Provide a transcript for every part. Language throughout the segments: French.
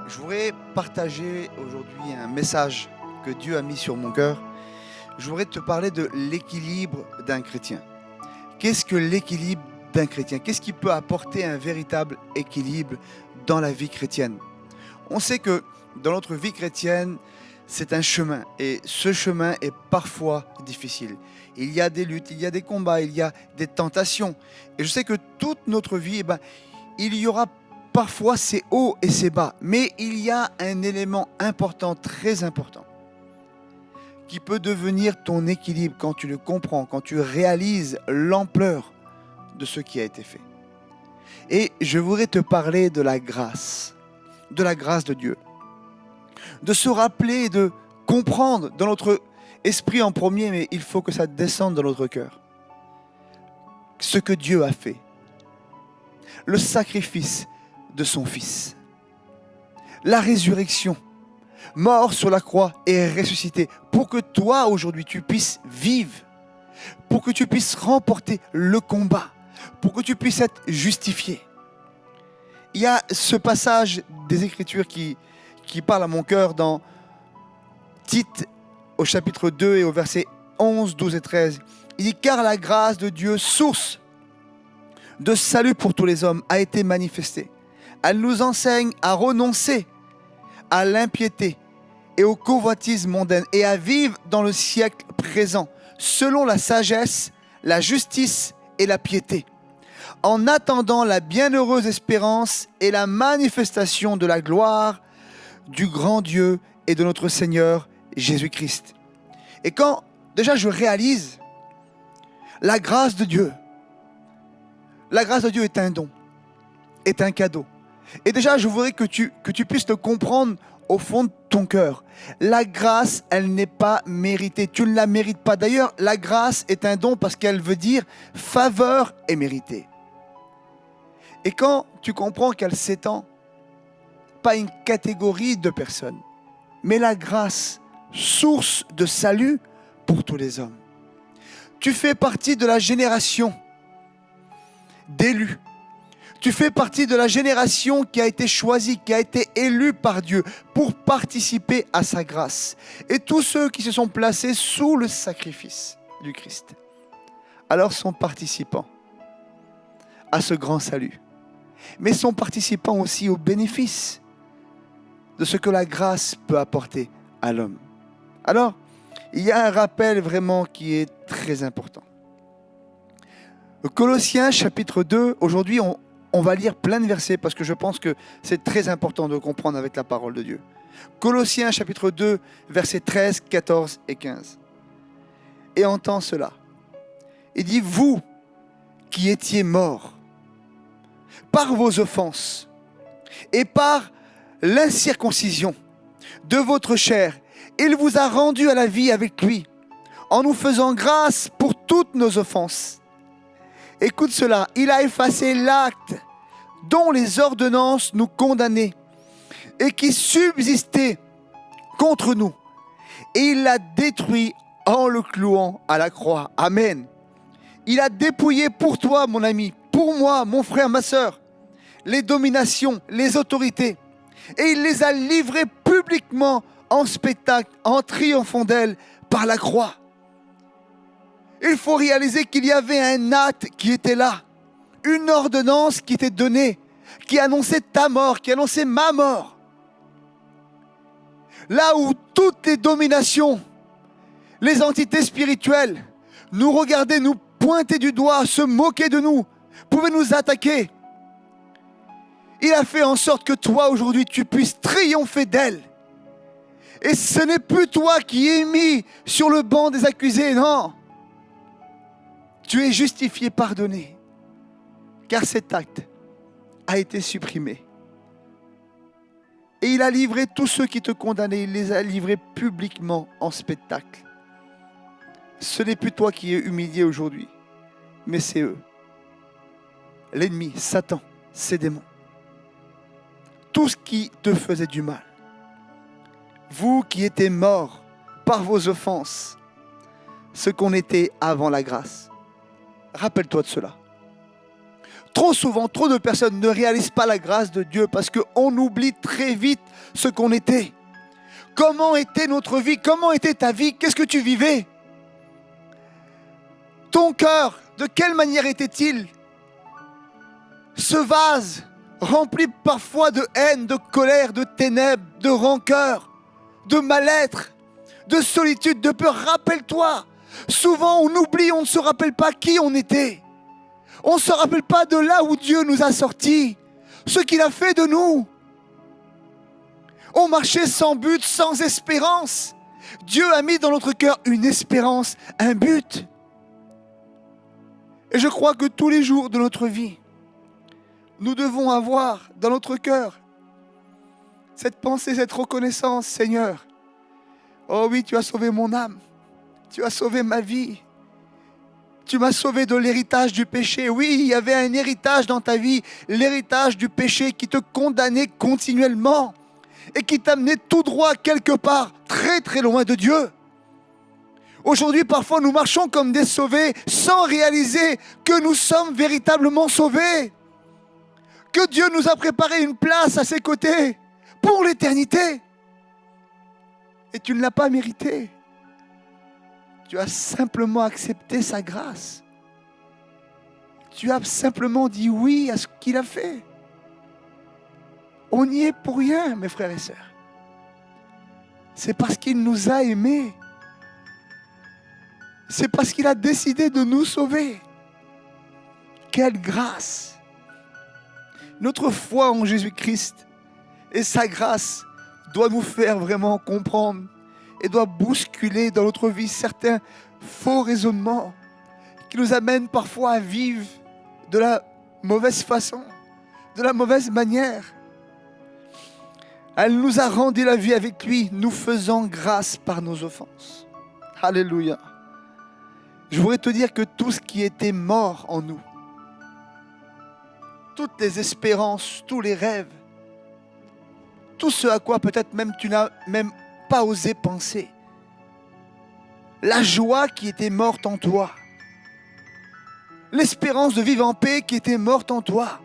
Je voudrais partager aujourd'hui un message que Dieu a mis sur mon cœur. Je voudrais te parler de l'équilibre d'un chrétien. Qu'est-ce que l'équilibre d'un chrétien? Qu'est-ce qui peut apporter un véritable équilibre dans la vie chrétienne? On sait que dans notre vie chrétienne, c'est un chemin et ce chemin est parfois difficile. Il y a des luttes, il y a des combats, il y a des tentations. Et je sais que toute notre vie, il y aura parfois ses hauts et ses bas, mais il y a un élément important, très important, qui peut devenir ton équilibre quand tu le comprends, quand tu réalises l'ampleur de ce qui a été fait. Et je voudrais te parler de la grâce de Dieu. De se rappeler et de comprendre dans notre esprit en premier, mais il faut que ça descende dans notre cœur. Ce que Dieu a fait. Le sacrifice de son Fils. La résurrection. Mort sur la croix et ressuscité. Pour que toi, aujourd'hui, tu puisses vivre. Pour que tu puisses remporter le combat. Pour que tu puisses être justifié. Il y a ce passage des Écritures qui parle à mon cœur dans Tite au chapitre 2 et au verset 11, 12 et 13. Il dit « Car la grâce de Dieu, source de salut pour tous les hommes, a été manifestée. Elle nous enseigne à renoncer à l'impiété et aux convoitises mondaines et à vivre dans le siècle présent, selon la sagesse, la justice et la piété, en attendant la bienheureuse espérance et la manifestation de la gloire du grand Dieu et de notre Seigneur Jésus-Christ. » Et quand déjà je réalise la grâce de Dieu est un don, est un cadeau. Et déjà je voudrais que tu puisses le comprendre au fond de ton cœur. La grâce, elle n'est pas méritée, tu ne la mérites pas. D'ailleurs, la grâce est un don parce qu'elle veut dire faveur et méritée. Et quand tu comprends qu'elle s'étend, pas une catégorie de personnes, mais la grâce, source de salut pour tous les hommes. Tu fais partie de la génération d'élus. Tu fais partie de la génération qui a été choisie, qui a été élue par Dieu pour participer à sa grâce. Et tous ceux qui se sont placés sous le sacrifice du Christ, alors sont participants à ce grand salut. Mais sont participants aussi aux bénéfices de ce que la grâce peut apporter à l'homme. Alors, il y a un rappel vraiment qui est très important. Colossiens chapitre 2, aujourd'hui on va lire plein de versets parce que je pense que c'est très important de comprendre avec la parole de Dieu. Colossiens chapitre 2, versets 13, 14 et 15. Et entends cela. Il dit, vous qui étiez morts par vos offenses et par l'incirconcision de votre chair, il vous a rendus à la vie avec lui, en nous faisant grâce pour toutes nos offenses. Écoute cela, il a effacé l'acte dont les ordonnances nous condamnaient et qui subsistait contre nous. Et il l'a détruit en le clouant à la croix. Amen. Il a dépouillé pour toi, mon ami, pour moi, mon frère, ma sœur, les dominations, les autorités. Et il les a livrées publiquement en spectacle, en triomphant d'elles par la croix. Il faut réaliser qu'il y avait un acte qui était là, une ordonnance qui était donnée, qui annonçait ta mort, qui annonçait ma mort. Là où toutes les dominations, les entités spirituelles nous regardaient, nous pointaient du doigt, se moquaient de nous, pouvaient nous attaquer. Il a fait en sorte que toi aujourd'hui tu puisses triompher d'elle. Et ce n'est plus toi qui es mis sur le banc des accusés, non. Tu es justifié, pardonné, car cet acte a été supprimé. Et il a livré tous ceux qui te condamnaient, il les a livrés publiquement en spectacle. Ce n'est plus toi qui es humilié aujourd'hui, mais c'est eux. L'ennemi, Satan, ses démons. Tout ce qui te faisait du mal. Vous qui étiez morts par vos offenses, ce qu'on était avant la grâce. Rappelle-toi de cela. Trop souvent, trop de personnes ne réalisent pas la grâce de Dieu parce qu'on oublie très vite ce qu'on était. Comment était notre vie? Comment était ta vie? Qu'est-ce que tu vivais? Ton cœur, de quelle manière était-il? Ce vase rempli parfois de haine, de colère, de ténèbres, de rancœur, de mal-être, de solitude, de peur. Rappelle-toi, souvent on oublie, on ne se rappelle pas qui on était. On ne se rappelle pas de là où Dieu nous a sortis, ce qu'il a fait de nous. On marchait sans but, sans espérance. Dieu a mis dans notre cœur une espérance, un but. Et je crois que tous les jours de notre vie, nous devons avoir dans notre cœur cette pensée, cette reconnaissance. Seigneur, oh oui, tu as sauvé mon âme, tu as sauvé ma vie, tu m'as sauvé de l'héritage du péché. Oui, il y avait un héritage dans ta vie, l'héritage du péché qui te condamnait continuellement et qui t'amenait tout droit quelque part, très très loin de Dieu. Aujourd'hui, parfois, nous marchons comme des sauvés sans réaliser que nous sommes véritablement sauvés. Que Dieu nous a préparé une place à ses côtés pour l'éternité. Et tu ne l'as pas mérité. Tu as simplement accepté sa grâce. Tu as simplement dit oui à ce qu'il a fait. On n'y est pour rien, mes frères et sœurs. C'est parce qu'il nous a aimés. C'est parce qu'il a décidé de nous sauver. Quelle grâce! Notre foi en Jésus-Christ et sa grâce doit nous faire vraiment comprendre et doit bousculer dans notre vie certains faux raisonnements qui nous amènent parfois à vivre de la mauvaise façon, de la mauvaise manière. Elle nous a rendu la vie avec lui, nous faisant grâce par nos offenses. Alléluia. Je voudrais te dire que tout ce qui était mort en nous, toutes les espérances, tous les rêves, tout ce à quoi peut-être même tu n'as même pas osé penser, la joie qui était morte en toi, l'espérance de vivre en paix qui était morte en toi,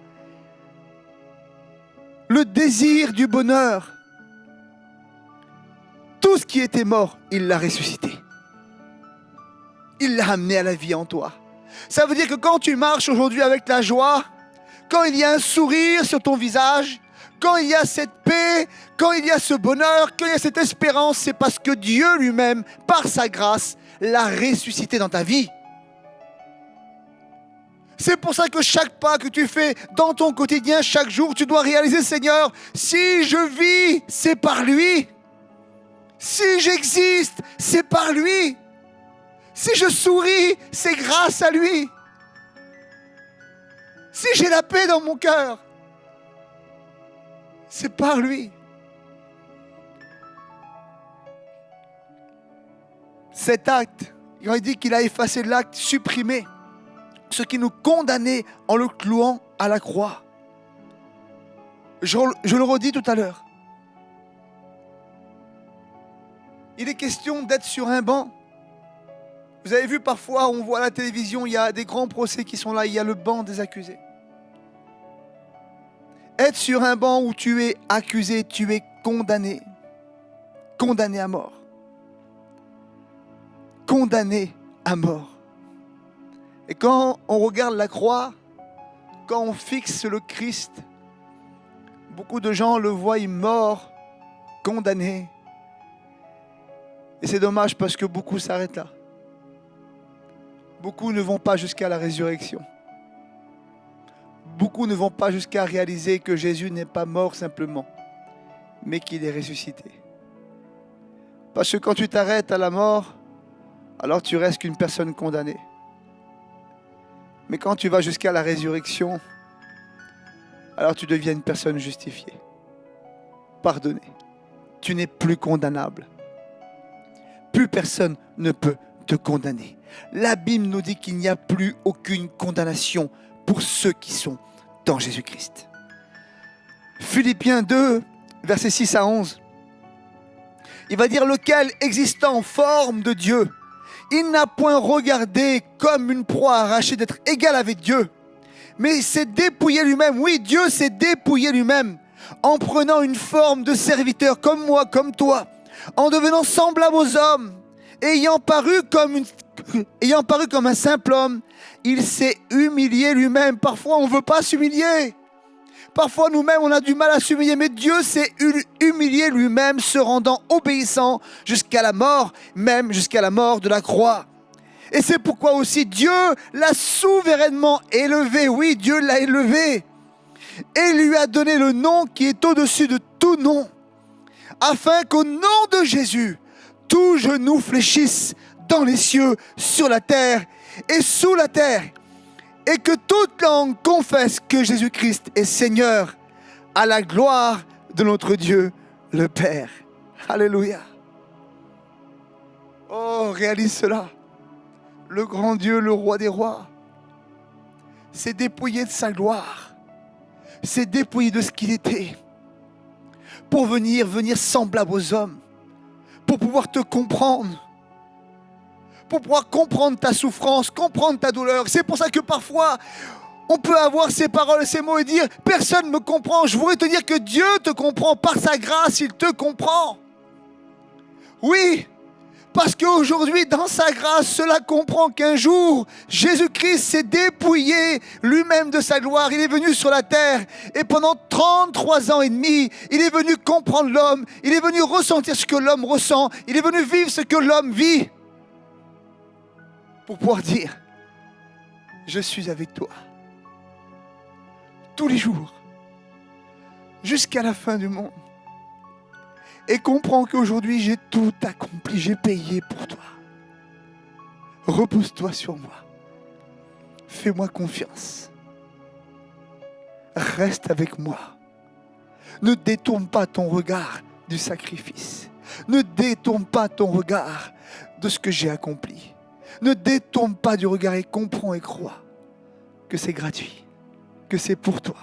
le désir du bonheur, tout ce qui était mort, il l'a ressuscité. Il l'a amené à la vie en toi. Ça veut dire que quand tu marches aujourd'hui avec la joie, quand il y a un sourire sur ton visage, quand il y a cette paix, quand il y a ce bonheur, quand il y a cette espérance, c'est parce que Dieu lui-même, par sa grâce, l'a ressuscité dans ta vie. C'est pour ça que chaque pas que tu fais dans ton quotidien, chaque jour, tu dois réaliser, Seigneur, si je vis, c'est par lui. Si j'existe, c'est par lui. Si je souris, c'est grâce à lui. Si j'ai la paix dans mon cœur, c'est par lui. Cet acte, il dit qu'il a effacé l'acte, supprimé ce qui nous condamnait en le clouant à la croix. Je le redis tout à l'heure. Il est question d'être sur un banc. Vous avez vu parfois, on voit à la télévision, il y a des grands procès qui sont là, il y a le banc des accusés. Être sur un banc où tu es accusé, tu es condamné. Condamné à mort. Condamné à mort. Et quand on regarde la croix, quand on fixe le Christ, beaucoup de gens le voient mort, condamné. Et c'est dommage parce que beaucoup s'arrêtent là. Beaucoup ne vont pas jusqu'à la résurrection. Beaucoup ne vont pas jusqu'à réaliser que Jésus n'est pas mort simplement, mais qu'il est ressuscité. Parce que quand tu t'arrêtes à la mort, alors tu restes qu'une personne condamnée. Mais quand tu vas jusqu'à la résurrection, alors tu deviens une personne justifiée, pardonnée. Tu n'es plus condamnable. Plus personne ne peut te condamner. La Bible nous dit qu'il n'y a plus aucune condamnation pour ceux qui sont dans Jésus-Christ. Philippiens 2, versets 6 à 11. Il va dire, lequel existant en forme de Dieu, il n'a point regardé comme une proie arrachée d'être égal avec Dieu, mais il s'est dépouillé lui-même. Oui, Dieu s'est dépouillé lui-même en prenant une forme de serviteur comme moi, comme toi, en devenant semblable aux hommes, ayant paru comme un simple homme. Il s'est humilié lui-même. Parfois, on ne veut pas s'humilier. Parfois, nous-mêmes, on a du mal à s'humilier. Mais Dieu s'est humilié lui-même, se rendant obéissant jusqu'à la mort, même jusqu'à la mort de la croix. Et c'est pourquoi aussi Dieu l'a souverainement élevé. Oui, Dieu l'a élevé. Et lui a donné le nom qui est au-dessus de tout nom. Afin qu'au nom de Jésus, tout genou fléchisse dans les cieux, sur la terre et sous la terre. Et que toute langue confesse que Jésus-Christ est Seigneur, à la gloire de notre Dieu, le Père. Alléluia. Oh, réalise cela. Le grand Dieu, le roi des rois, s'est dépouillé de sa gloire, s'est dépouillé de ce qu'il était, pour venir semblable aux hommes, pour pouvoir te comprendre, pour pouvoir comprendre ta souffrance, comprendre ta douleur. C'est pour ça que parfois, on peut avoir ces paroles, ces mots et dire « Personne ne me comprend ». Je voudrais te dire que Dieu te comprend. Par sa grâce, il te comprend. Oui, parce qu'aujourd'hui, dans sa grâce, cela comprend qu'un jour, Jésus-Christ s'est dépouillé lui-même de sa gloire. Il est venu sur la terre et pendant 33 ans et demi, il est venu comprendre l'homme. Il est venu ressentir ce que l'homme ressent. Il est venu vivre ce que l'homme vit. Pour pouvoir dire, je suis avec toi. Tous les jours, jusqu'à la fin du monde. Et comprends qu'aujourd'hui, j'ai tout accompli, j'ai payé pour toi. Repose-toi sur moi. Fais-moi confiance. Reste avec moi. Ne détourne pas ton regard du sacrifice. Ne détourne pas ton regard de ce que j'ai accompli. Ne détourne pas du regard et comprends et crois que c'est gratuit, que c'est pour toi.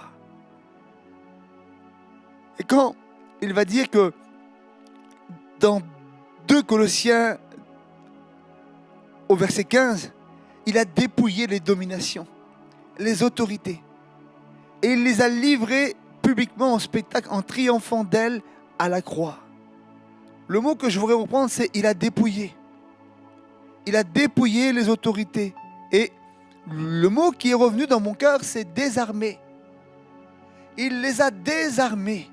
Et quand il va dire que dans 2 Colossiens, au verset 15, il a dépouillé les dominations, les autorités. Et il les a livrées publiquement en spectacle, en triomphant d'elles à la croix. Le mot que je voudrais reprendre, c'est « il a dépouillé ». Il a dépouillé les autorités. Et le mot qui est revenu dans mon cœur, c'est « désarmer ». Il les a désarmés.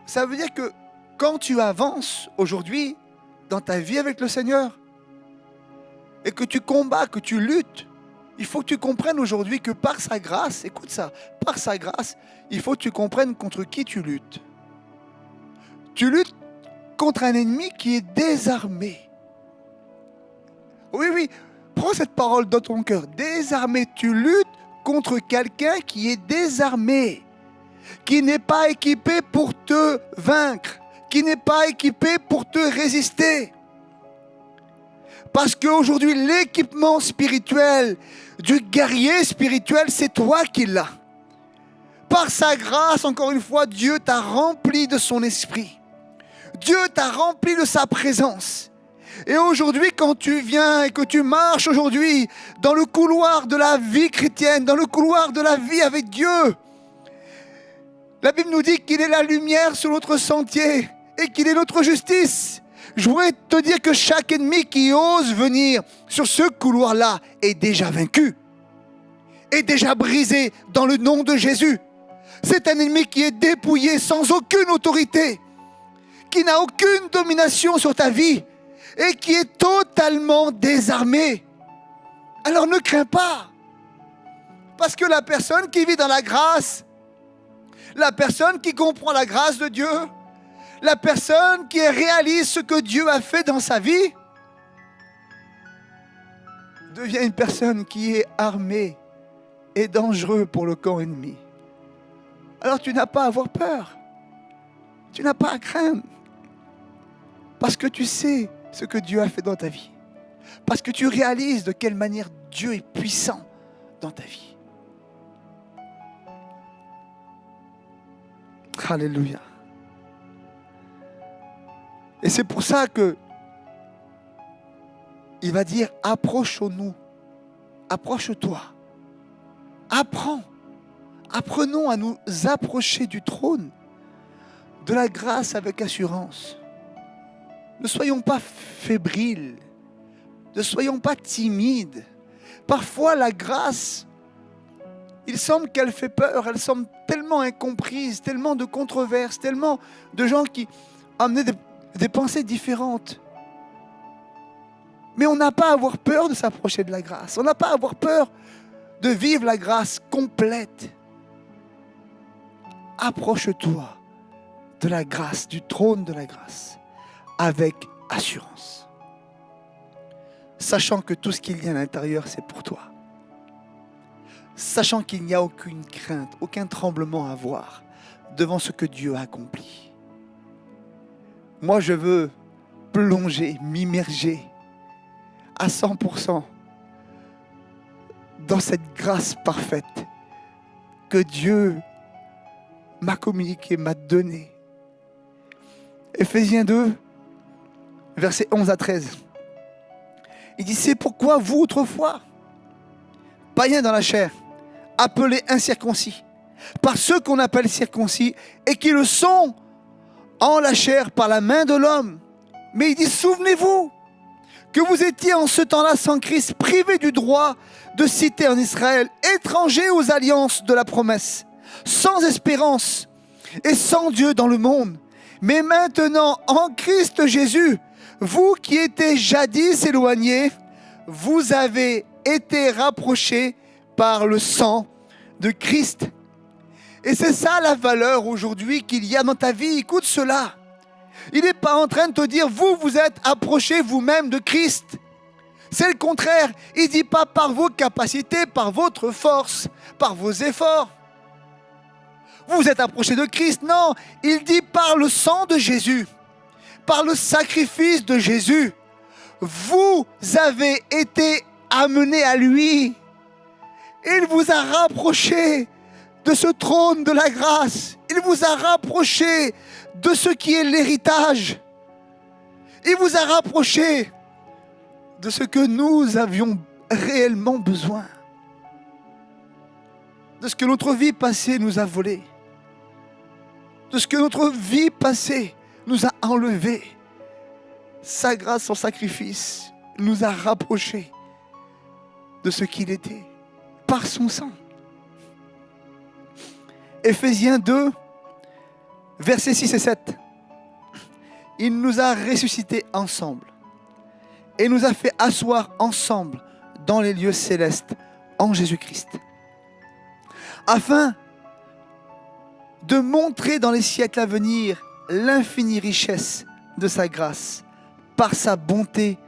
Ça veut dire que quand tu avances aujourd'hui dans ta vie avec le Seigneur et que tu combats, que tu luttes, il faut que tu comprennes aujourd'hui que par sa grâce, écoute ça, par sa grâce, il faut que tu comprennes contre qui tu luttes. Tu luttes contre un ennemi qui est désarmé. Oui, oui, prends cette parole dans ton cœur. Désarmé, tu luttes contre quelqu'un qui est désarmé, qui n'est pas équipé pour te vaincre, qui n'est pas équipé pour te résister. Parce qu'aujourd'hui, l'équipement spirituel du guerrier spirituel, c'est toi qui l'as. Par sa grâce, encore une fois, Dieu t'a rempli de son esprit. Dieu t'a rempli de sa présence. Et aujourd'hui, quand tu viens et que tu marches aujourd'hui dans le couloir de la vie chrétienne, dans le couloir de la vie avec Dieu, la Bible nous dit qu'il est la lumière sur notre sentier et qu'il est notre justice. Je voudrais te dire que chaque ennemi qui ose venir sur ce couloir-là est déjà vaincu, est déjà brisé dans le nom de Jésus. C'est un ennemi qui est dépouillé sans aucune autorité, qui n'a aucune domination sur ta vie et qui est totalement désarmé. Alors ne crains pas, parce que la personne qui vit dans la grâce, la personne qui comprend la grâce de Dieu, la personne qui réalise ce que Dieu a fait dans sa vie, devient une personne qui est armée et dangereuse pour le camp ennemi. Alors tu n'as pas à avoir peur, tu n'as pas à craindre, parce que tu sais ce que Dieu a fait dans ta vie, parce que tu réalises de quelle manière Dieu est puissant dans ta vie. Alléluia. Et c'est pour ça que il va dire approchons-nous, approche-toi, Apprenons à nous approcher du trône de la grâce avec assurance. Ne soyons pas fébriles, ne soyons pas timides. Parfois la grâce, il semble qu'elle fait peur, elle semble tellement incomprise, tellement de controverses, tellement de gens qui amenaient des pensées différentes. Mais on n'a pas à avoir peur de s'approcher de la grâce. On n'a pas à avoir peur de vivre la grâce complète. Approche-toi de la grâce, du trône de la grâce, avec assurance. Sachant que tout ce qu'il y a à l'intérieur, c'est pour toi. Sachant qu'il n'y a aucune crainte, aucun tremblement à avoir devant ce que Dieu a accompli. Moi, je veux plonger, m'immerger à 100% dans cette grâce parfaite que Dieu m'a communiquée, m'a donnée. Éphésiens 2, versets 11 à 13. Il dit, c'est pourquoi vous, autrefois, païens dans la chair, appelés incirconcis, par ceux qu'on appelle circoncis, et qui le sont en la chair par la main de l'homme. Mais il dit, souvenez-vous que vous étiez en ce temps-là sans Christ, privés du droit de cité en Israël, étrangers aux alliances de la promesse, sans espérance et sans Dieu dans le monde. Mais maintenant, en Christ Jésus, vous qui étiez jadis éloignés, vous avez été rapprochés par le sang de Christ. Et c'est ça la valeur aujourd'hui qu'il y a dans ta vie. Écoute cela. Il n'est pas en train de te dire, vous êtes approchés vous-même de Christ. C'est le contraire. Il ne dit pas par vos capacités, par votre force, par vos efforts. Vous êtes approchés de Christ. Non, il dit par le sang de Jésus, par le sacrifice de Jésus. Vous avez été amenés à lui. Il vous a rapprochés de ce trône de la grâce. Il vous a rapprochés de ce qui est l'héritage. Il vous a rapprochés de ce que nous avions réellement besoin. De ce que notre vie passée nous a volé. De ce que notre vie passée nous a enlevé. Sa grâce, son sacrifice nous a rapprochés de ce qu'il était par son sang. Éphésiens 2, versets 6 et 7. Il nous a ressuscités ensemble et nous a fait asseoir ensemble dans les lieux célestes en Jésus-Christ, afin de montrer dans les siècles à venir l'infinie richesse de sa grâce par sa bonté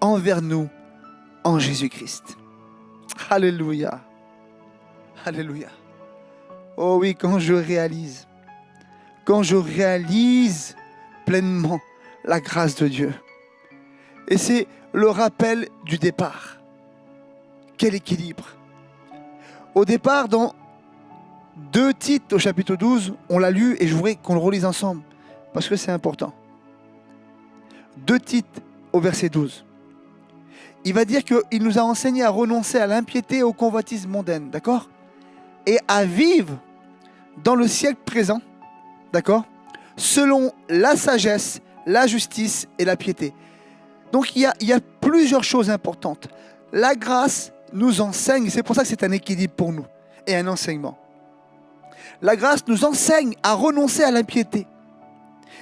envers nous en Jésus-Christ. Alléluia. Alléluia. Oh oui, quand je réalise pleinement la grâce de Dieu. Et c'est le rappel du départ. Quel équilibre. Au départ, dans 2 Tite au chapitre 12, on l'a lu et je voudrais qu'on le relise ensemble parce que c'est important. 2 Tite au verset 12. Il va dire qu'il nous a enseigné à renoncer à l'impiété et aux convoitises mondaines, d'accord ? Et à vivre dans le siècle présent, d'accord ? Selon la sagesse, la justice et la piété. Donc il y a plusieurs choses importantes. La grâce nous enseigne, c'est pour ça que c'est un équilibre pour nous et un enseignement. La grâce nous enseigne à renoncer à l'impiété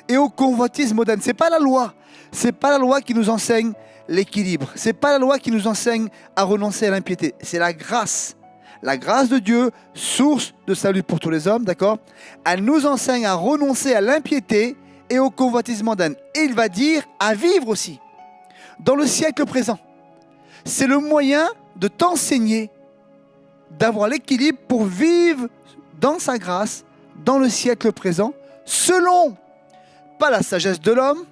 et aux convoitises mondaines. C'est pas la loi qui nous enseigne l'équilibre. C'est pas la loi qui nous enseigne à renoncer à l'impiété. C'est la grâce. La grâce de Dieu, source de salut pour tous les hommes, d'accord ? Elle nous enseigne à renoncer à l'impiété et aux convoitises mondaines. Et il va dire à vivre aussi dans le siècle présent. C'est le moyen de t'enseigner d'avoir l'équilibre pour vivre dans sa grâce, dans le siècle présent, selon, pas la sagesse de l'homme,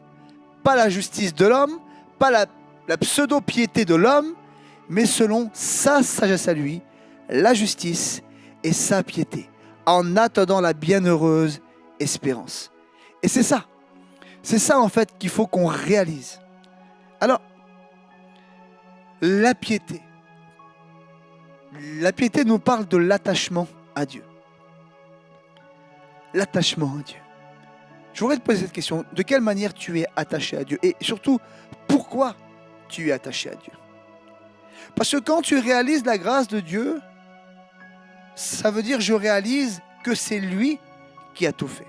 pas la justice de l'homme, pas la pseudo-piété de l'homme, mais selon sa sagesse à lui, la justice et sa piété, en attendant la bienheureuse espérance. Et c'est ça en fait qu'il faut qu'on réalise. Alors, la piété, La piété nous parle de l'attachement à Dieu. L'attachement à Dieu. Je voudrais te poser cette question. De quelle manière tu es attaché à Dieu? Et surtout, pourquoi tu es attaché à Dieu? Parce que quand tu réalises la grâce de Dieu, ça veut dire je réalise que c'est lui qui a tout fait.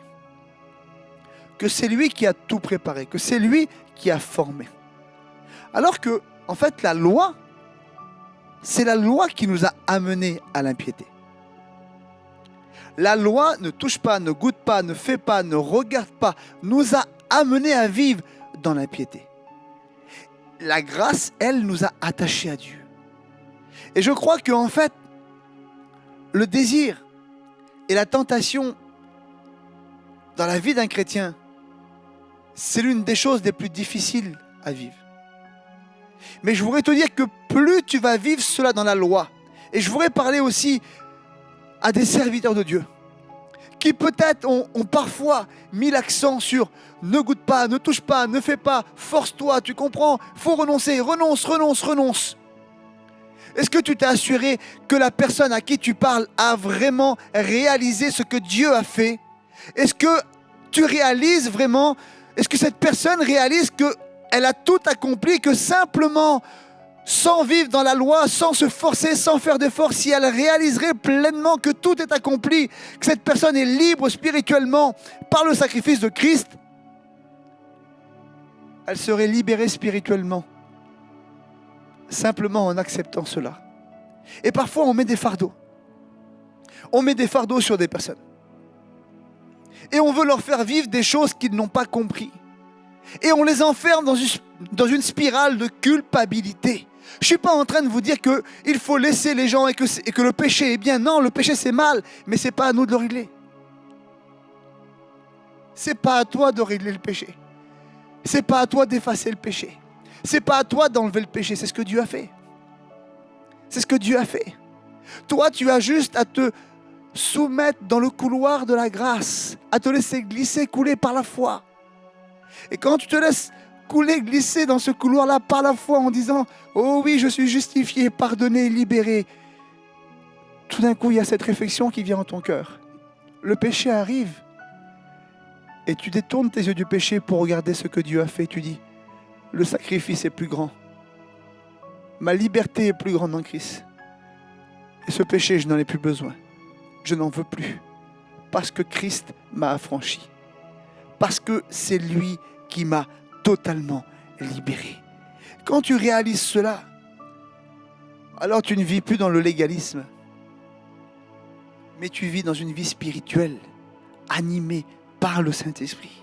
Que c'est lui qui a tout préparé. Que c'est lui qui a formé. Alors que, en fait, la loi, c'est la loi qui nous a amenés à l'impiété. La loi ne touche pas, ne goûte pas, ne fait pas, ne regarde pas, nous a amenés à vivre dans l'impiété. La grâce, elle, nous a attachés à Dieu. Et je crois qu'en fait, le désir et la tentation dans la vie d'un chrétien, c'est l'une des choses les plus difficiles à vivre. Mais je voudrais te dire que plus tu vas vivre cela dans la loi, et je voudrais parler aussi à des serviteurs de Dieu qui peut-être ont parfois mis l'accent sur ne goûte pas, ne touche pas, ne fais pas, force-toi, tu comprends, faut renoncer, renonce. Est-ce que tu t'es assuré que la personne à qui tu parles a vraiment réalisé ce que Dieu a fait? Est-ce que tu réalises vraiment, est-ce que cette personne réalise qu'elle a tout accompli, que simplement, sans vivre dans la loi, sans se forcer, sans faire d'efforts, si elle réaliserait pleinement que tout est accompli, que cette personne est libre spirituellement par le sacrifice de Christ, elle serait libérée spirituellement, simplement en acceptant cela. Et parfois, on met des fardeaux. On met des fardeaux sur des personnes. Et on veut leur faire vivre des choses qu'ils n'ont pas compris. Et on les enferme dans une spirale de culpabilité. Je ne suis pas en train de vous dire qu'il faut laisser les gens et que le péché est bien. Non, le péché c'est mal, mais ce n'est pas à nous de le régler. Ce n'est pas à toi de régler le péché. Ce n'est pas à toi d'effacer le péché. Ce n'est pas à toi d'enlever le péché, c'est ce que Dieu a fait. C'est ce que Dieu a fait. Toi, tu as juste à te soumettre dans le couloir de la grâce, à te laisser glisser, couler par la foi. Et quand tu te laisses couler, glisser dans ce couloir-là par la foi en disant « Oh oui, je suis justifié, pardonné, libéré », tout d'un coup, il y a cette réflexion qui vient en ton cœur. Le péché arrive et tu détournes tes yeux du péché pour regarder ce que Dieu a fait. Tu dis « Le sacrifice est plus grand. Ma liberté est plus grande en Christ. Et ce péché, je n'en ai plus besoin. Je n'en veux plus. Parce que Christ m'a affranchi. Parce que c'est lui qui m'a totalement libéré. » Quand tu réalises cela, alors tu ne vis plus dans le légalisme, mais tu vis dans une vie spirituelle, animée par le Saint-Esprit.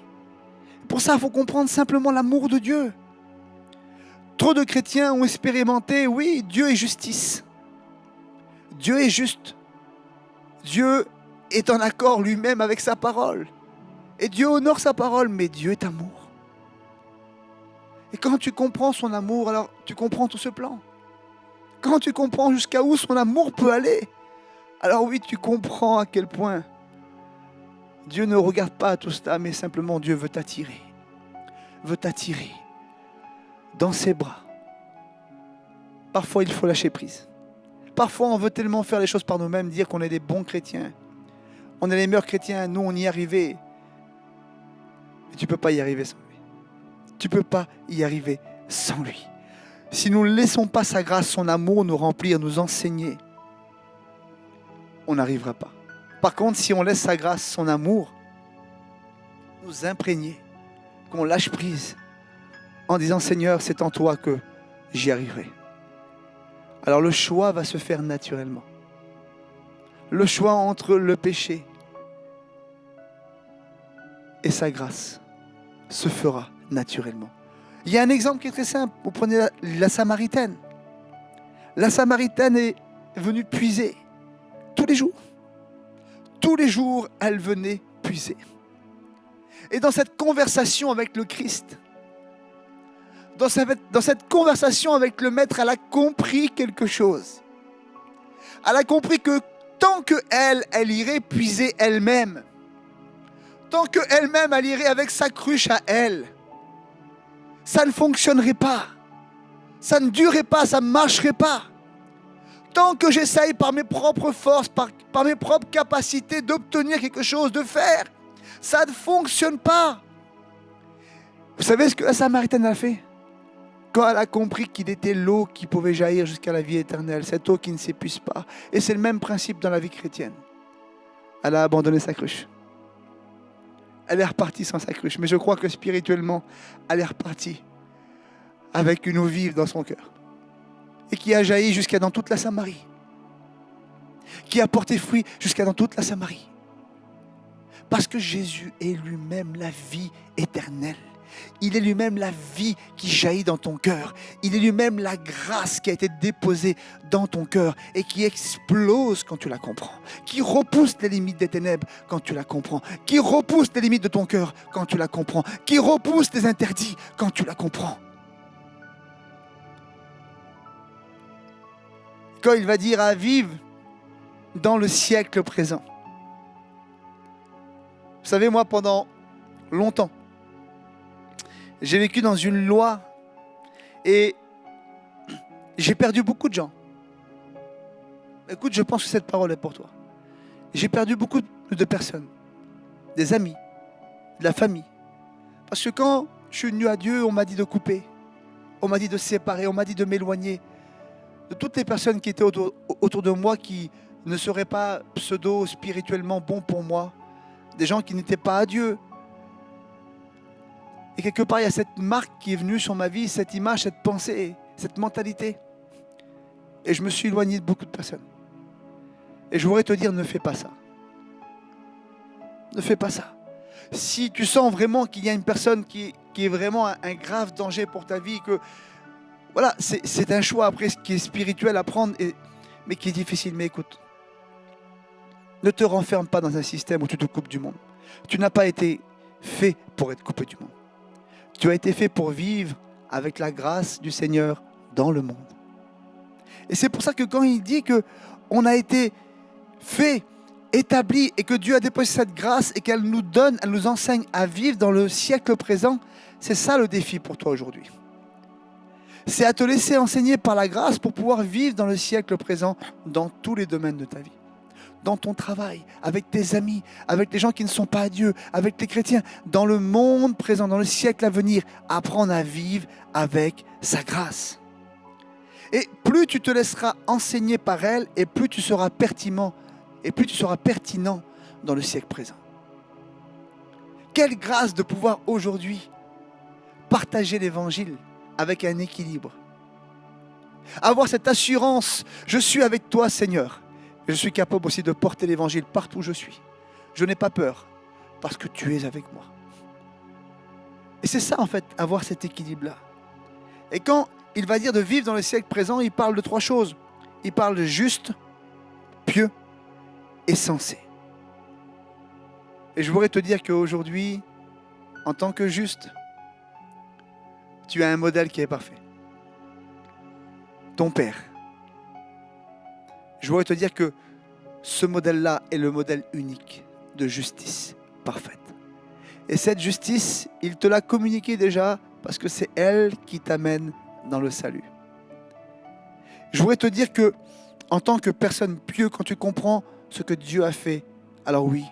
Pour ça, il faut comprendre simplement l'amour de Dieu. Trop de chrétiens ont expérimenté, oui, Dieu est justice. Dieu est juste. Dieu est en accord lui-même avec sa parole. Et Dieu honore sa parole, mais Dieu est amour. Et quand tu comprends son amour, alors tu comprends tout ce plan. Quand tu comprends jusqu'à où son amour peut aller, alors oui, tu comprends à quel point Dieu ne regarde pas tout cela, mais simplement Dieu veut t'attirer dans ses bras. Parfois, il faut lâcher prise. Parfois, on veut tellement faire les choses par nous-mêmes, dire qu'on est des bons chrétiens. On est les meilleurs chrétiens, nous, on y est arrivés. Mais tu ne peux pas y arriver sans lui. Tu ne peux pas y arriver sans lui. Si nous ne laissons pas sa grâce, son amour nous remplir, nous enseigner, on n'arrivera pas. Par contre, si on laisse sa grâce, son amour nous imprégner, qu'on lâche prise en disant « Seigneur, c'est en toi que j'y arriverai », alors le choix va se faire naturellement. Le choix entre le péché et sa grâce se fera naturellement. Il y a un exemple qui est très simple. Vous prenez la Samaritaine. La Samaritaine est venue puiser tous les jours. Tous les jours, elle venait puiser. Et dans cette conversation avec le Christ, dans cette conversation avec le Maître, elle a compris quelque chose. Elle a compris que tant qu'elle irait puiser elle-même, tant qu'elle-même, elle irait avec sa cruche à elle, ça ne fonctionnerait pas. Ça ne durerait pas, ça ne marcherait pas. tant que j'essaye par mes propres forces, par mes propres capacités d'obtenir quelque chose, de faire, ça ne fonctionne pas. Vous savez ce que la Samaritaine a fait? Quand elle a compris qu'il était l'eau qui pouvait jaillir jusqu'à la vie éternelle, cette eau qui ne s'épuise pas. Et c'est le même principe dans la vie chrétienne. Elle a abandonné sa cruche. Elle est repartie sans sa cruche. Mais je crois que spirituellement, elle est repartie avec une eau vive dans son cœur. Et qui a jailli jusqu'à dans toute la Samarie. Qui a porté fruit jusqu'à dans toute la Samarie. Parce que Jésus est lui-même la vie éternelle. Il est lui-même la vie qui jaillit dans ton cœur. Il est lui-même la grâce qui a été déposée dans ton cœur et qui explose quand tu la comprends. Qui repousse les limites des ténèbres quand tu la comprends. Qui repousse les limites de ton cœur quand tu la comprends. Qui repousse les interdits quand tu la comprends. Quand il va dire à vivre dans le siècle présent. Vous savez, moi, pendant longtemps, j'ai vécu dans une loi et j'ai perdu beaucoup de gens. Écoute, je pense que cette parole est pour toi. J'ai perdu beaucoup de personnes, des amis, de la famille. Parce que quand je suis venu à Dieu, on m'a dit de couper, on m'a dit de séparer, on m'a dit de m'éloigner de toutes les personnes qui étaient autour de moi qui ne seraient pas pseudo-spirituellement bons pour moi, des gens qui n'étaient pas à Dieu. Et quelque part, il y a cette marque qui est venue sur ma vie, cette image, cette pensée, cette mentalité. Et je me suis éloigné de beaucoup de personnes. Et je voudrais te dire, ne fais pas ça. Ne fais pas ça. Si tu sens vraiment qu'il y a une personne qui est vraiment un grave danger pour ta vie, que voilà, c'est un choix après qui est spirituel à prendre, mais qui est difficile. Mais écoute, ne te renferme pas dans un système où tu te coupes du monde. Tu n'as pas été fait pour être coupé du monde. Tu as été fait pour vivre avec la grâce du Seigneur dans le monde. Et c'est pour ça que quand il dit qu'on a été fait, établi, et que Dieu a déposé cette grâce et qu'elle nous donne, elle nous enseigne à vivre dans le siècle présent, c'est ça le défi pour toi aujourd'hui. C'est à te laisser enseigner par la grâce pour pouvoir vivre dans le siècle présent dans tous les domaines de ta vie. Dans ton travail, avec tes amis, avec les gens qui ne sont pas à Dieu, avec les chrétiens, dans le monde présent, dans le siècle à venir, apprendre à vivre avec sa grâce. Et plus tu te laisseras enseigner par elle, et plus tu seras pertinent, dans le siècle présent. Quelle grâce de pouvoir aujourd'hui partager l'évangile avec un équilibre. Avoir cette assurance, je suis avec toi Seigneur. Et je suis capable aussi de porter l'évangile partout où je suis. Je n'ai pas peur parce que tu es avec moi. Et c'est ça en fait, avoir cet équilibre-là. Et quand il va dire de vivre dans le siècle présent, il parle de 3 choses. Il parle de juste, pieux et sensé. Et je voudrais te dire qu'aujourd'hui, en tant que juste, tu as un modèle qui est parfait. Ton Père. Je voudrais te dire que ce modèle-là est le modèle unique de justice parfaite. Et cette justice, il te l'a communiquée déjà parce que c'est elle qui t'amène dans le salut. Je voudrais te dire que en tant que personne pieuse, quand tu comprends ce que Dieu a fait, alors oui,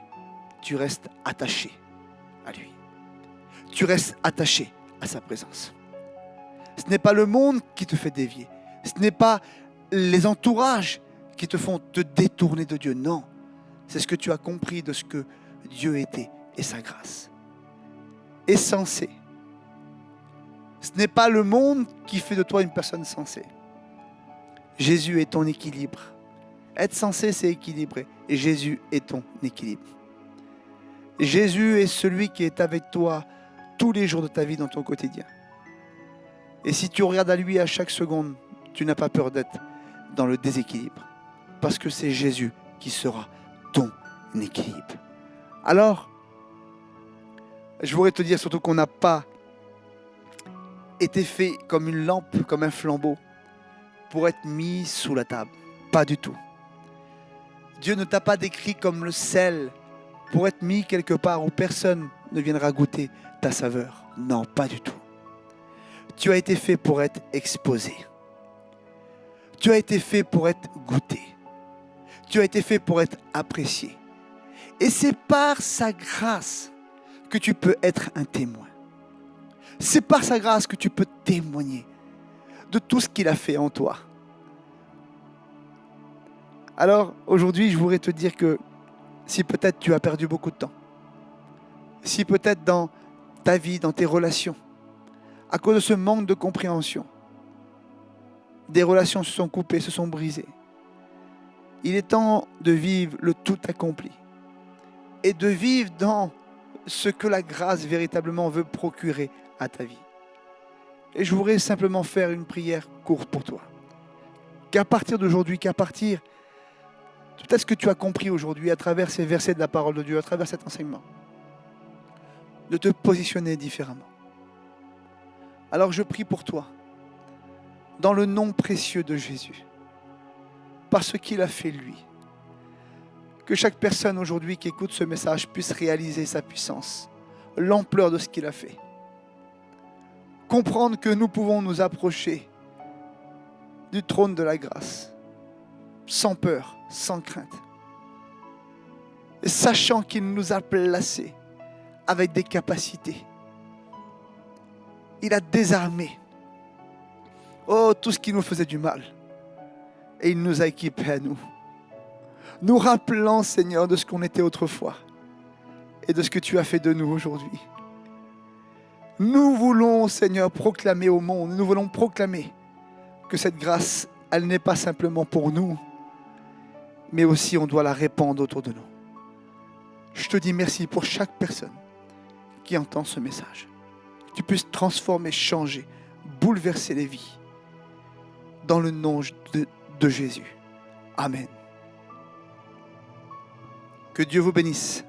tu restes attaché à lui. Tu restes attaché à sa présence. Ce n'est pas le monde qui te fait dévier. Ce n'est pas les entourages qui te font te détourner de Dieu. Non, c'est ce que tu as compris de ce que Dieu était et sa grâce. Et sensé. Ce n'est pas le monde qui fait de toi une personne sensée. Jésus est ton équilibre. Être sensé, c'est équilibré. Et Jésus est ton équilibre. Jésus est celui qui est avec toi tous les jours de ta vie dans ton quotidien. Et si tu regardes à lui à chaque seconde, tu n'as pas peur d'être dans le déséquilibre. Parce que c'est Jésus qui sera ton équilibre. Alors, je voudrais te dire surtout qu'on n'a pas été fait comme une lampe, comme un flambeau, pour être mis sous la table. Pas du tout. Dieu ne t'a pas décrit comme le sel pour être mis quelque part où personne ne viendra goûter ta saveur. Non, pas du tout. Tu as été fait pour être exposé. Tu as été fait pour être goûté. Tu as été fait pour être apprécié. Et c'est par sa grâce que tu peux être un témoin. C'est par sa grâce que tu peux témoigner de tout ce qu'il a fait en toi. Alors aujourd'hui, je voudrais te dire que si peut-être tu as perdu beaucoup de temps, si peut-être dans ta vie, dans tes relations, à cause de ce manque de compréhension, des relations se sont coupées, se sont brisées, il est temps de vivre le tout accompli et de vivre dans ce que la grâce véritablement veut procurer à ta vie. Et je voudrais simplement faire une prière courte pour toi. Qu'à partir d'aujourd'hui, qu'à partir de tout ce que tu as compris aujourd'hui à travers ces versets de la parole de Dieu, à travers cet enseignement, de te positionner différemment. Alors je prie pour toi, dans le nom précieux de Jésus, par ce qu'il a fait lui, que chaque personne aujourd'hui qui écoute ce message puisse réaliser sa puissance, l'ampleur de ce qu'il a fait. Comprendre que nous pouvons nous approcher du trône de la grâce, sans peur, sans crainte, et sachant qu'il nous a placés avec des capacités. Il a désarmé tout ce qui nous faisait du mal, et il nous a équipés à nous. Nous rappelant, Seigneur, de ce qu'on était autrefois et de ce que tu as fait de nous aujourd'hui. Nous voulons, Seigneur, proclamer au monde, nous voulons proclamer que cette grâce, elle n'est pas simplement pour nous, mais aussi on doit la répandre autour de nous. Je te dis merci pour chaque personne qui entend ce message. Que tu puisses transformer, changer, bouleverser les vies dans le nom de Jésus. Amen. Que Dieu vous bénisse.